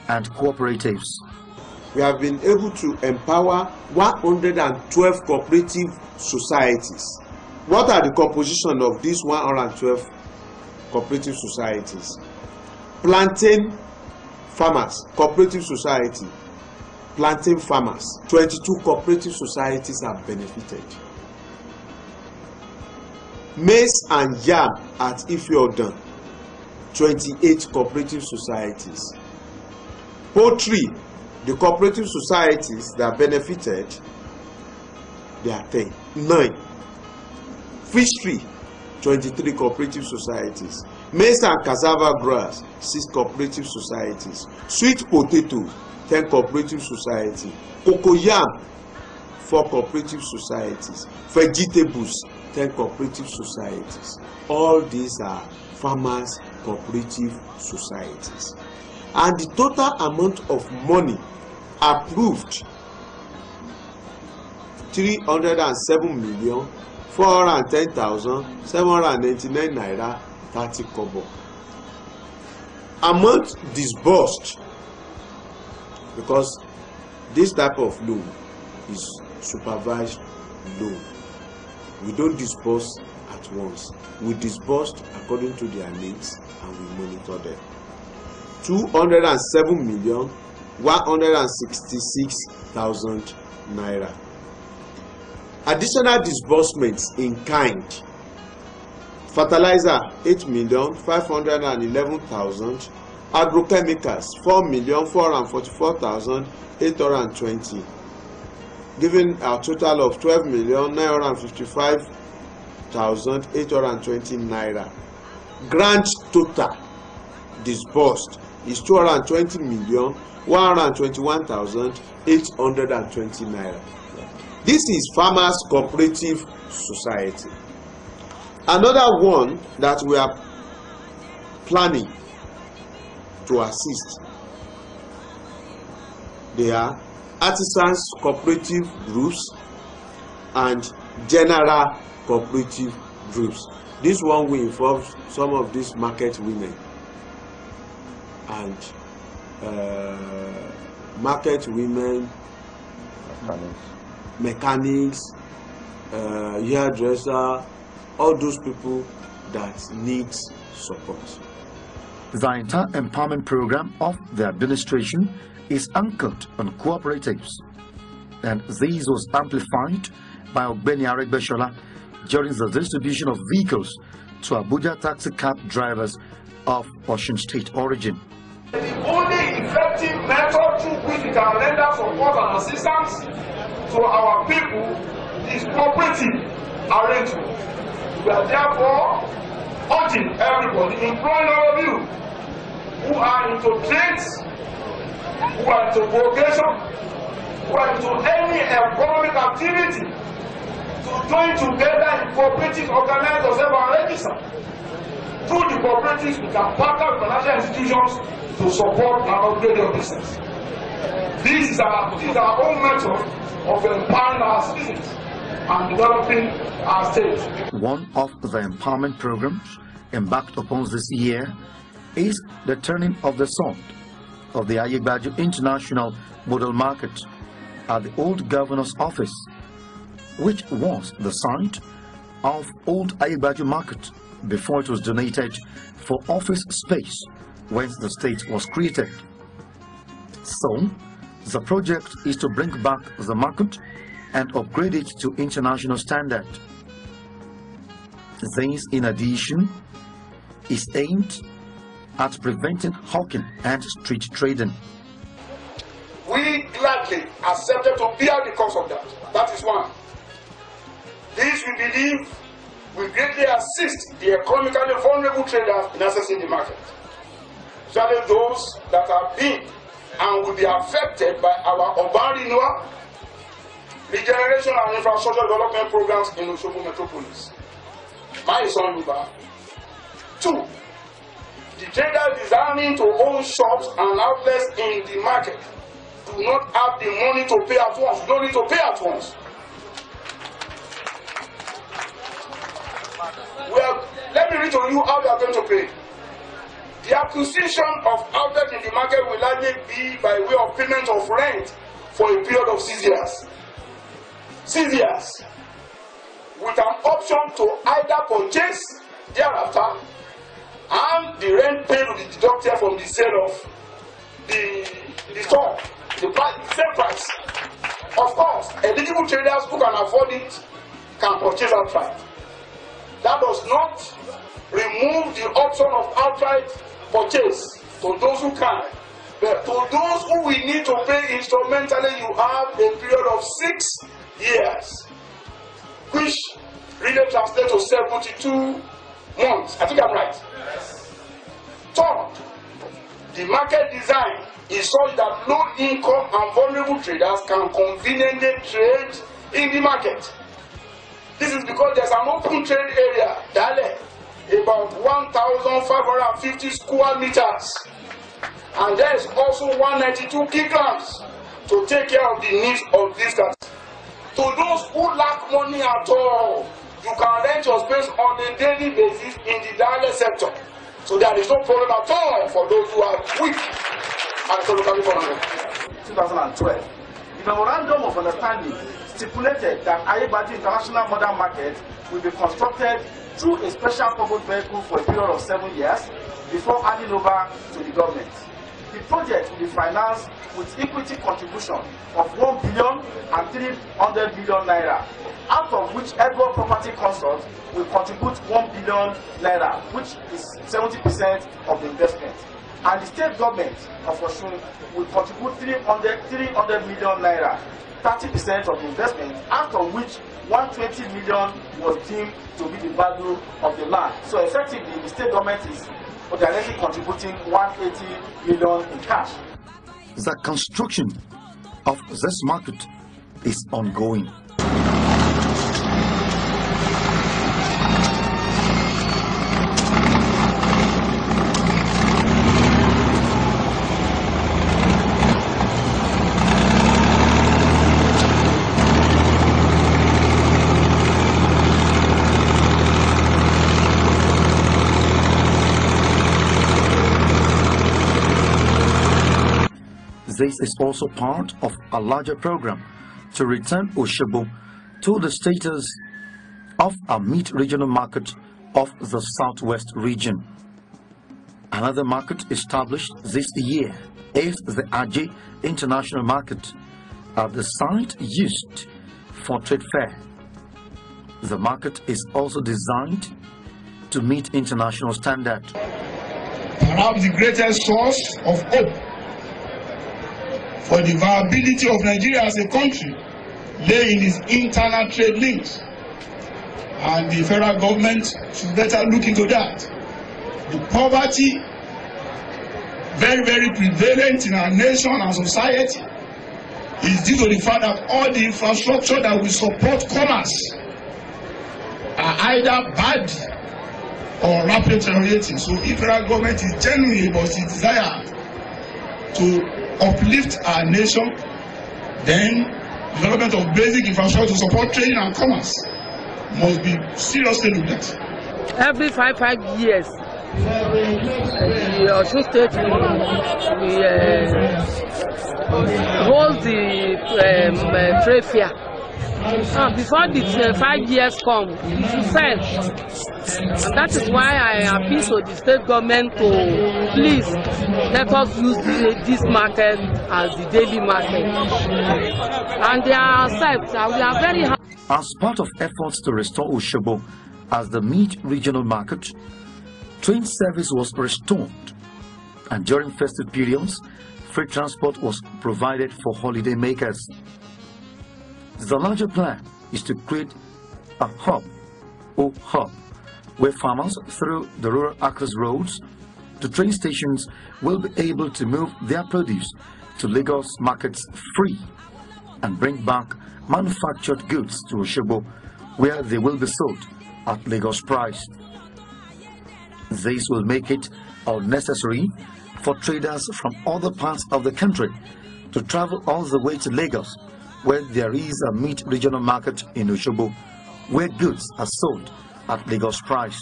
and cooperatives. We have been able to empower 112 cooperative societies. What are the composition of these 112 cooperative societies? Plantain farmers, cooperative society. Plantain farmers, 22 cooperative societies have benefited. Maize and yam at Ifeodun, 28 cooperative societies. Poultry, the cooperative societies that benefited, they are 9. Fishery, 23 cooperative societies. Maize and cassava growers, 6 cooperative societies. Sweet potato, 10 cooperative societies. Cocoyam, 4 cooperative societies. Vegetables, 10 cooperative societies. All these are farmers' cooperative societies. And the total amount of money approved, 307,410,799 naira 30 kobo. Amount disbursed, because this type of loan is supervised loan. We don't disburse at once. We disburse according to their needs and we monitor them. 207,166,000 naira. Additional disbursements in kind. Fertilizer, 8,511,000. Agrochemicals, 4,444,820. Giving a total of 12,955,820 naira. Grant total disbursed is 220,121,820 naira. This is Farmers Cooperative Society. Another one that we are planning to assist, they are artisans cooperative groups and general cooperative groups. This one will involve some of these market women and market women, mechanics, hairdresser, all those people that need support. The entire empowerment program of the administration is anchored on cooperatives, and this was amplified by Ogbeni Aregbesola during the distribution of vehicles to Abuja taxi cab drivers of Osun State origin. The only effective method through which we can render support and assistance to our people is cooperative arrangement. We are therefore urging everybody, imploring all of you who are into trades, who are into vocation, who are into any economic activity, to join together in cooperatives, organize yourself and register. Through the cooperatives, we can partner with financial institutions to support and upgrade your business. This is our own method of empowering our citizens and developing our state. One of the empowerment programs embarked upon this year is the turning of the sod of the Ayegbaju International Model Market at the old governor's office, which was the site of old Ayegbaju Market before it was donated for office space when the state was created. So, the project is to bring back the market and upgrade it to international standard. This, in addition, is aimed at preventing hawking and street trading. We gladly accepted to bear the cost of that. That is one. This, we believe, will greatly assist the economically vulnerable traders in accessing the market, especially those that have been and will be affected by our urban renewal, regeneration and infrastructure development programs in Osogbo metropolis. My son Luba. 2. The traders designing to own shops and outlets in the market do not have the money to pay at once. You don't need to pay at once. Well, let me read to you how you are going to pay. The acquisition of outlet in the market will likely be by way of payment of rent for a period of 6 years. 6 years, with an option to either purchase thereafter, and the rent paid will be deducted from the sale of the store, the price, same price. Of course, eligible traders who can afford it can purchase outright. That does not remove the option of outright purchase to those who can. But to those who will need to pay instrumentally, you have a period of 6 years, which really translates to 72 months. I think I'm right. Third, the market design is such that low-income and vulnerable traders can conveniently trade in the market. This is because there's an open trade area, about 1,550 square meters, and there is also 192 kilograms to take care of the needs of these guys. To those who lack money at all, you can rent your space on a daily basis in the dialect sector. So there is no problem at all for those who are weak and economically vulnerable. 2012, the Memorandum of Understanding stipulated that Aregbesola International Modern Market will be constructed through a special purpose vehicle for a period of 7 years before handing over to the government. The project will be financed with equity contribution of 1 billion and 300 million naira, out of which Edward Property Consult will contribute 1 billion naira, which is 70% of the investment. And the state government of Osun will contribute 300 million naira, 30% of the investment, out of which 120 million was deemed to be the value of the land. So effectively, the state government is directly contributing 180 million in cash. The construction of this market is ongoing. This is also part of a larger program to return Osogbo to the status of a meat regional market of the southwest region. Another market established this year is the Ajé International Market at the site used for trade fair. The market is also designed to meet international standards. Perhaps the greatest source of hope for the viability of Nigeria as a country lay in its internal trade links, and the federal government should better look into that. The poverty very prevalent in our nation and society is due to the fact that all the infrastructure that will support commerce are either bad or rapidly deteriorating. So if federal government is genuinely about its desire to uplift our nation, then development of basic infrastructure to support trading and commerce must be seriously looked at. Every five years, the Osun State holds the trade fair. Before the 5 years come, it will fail. And that is why I appeal to the state government to please let us use this market as the daily market. And they are accept. We are very happy. As part of efforts to restore Osogbo as the meat regional market, train service was restored, and during festive periods, free transport was provided for holiday makers. The larger plan is to create a hub, where farmers through the rural access roads to train stations will be able to move their produce to Lagos markets free and bring back manufactured goods to Osogbo, where they will be sold at Lagos price. This will make it unnecessary for traders from other parts of the country to travel all the way to Lagos, where there is a meat regional market in Osogbo, where goods are sold at Lagos price.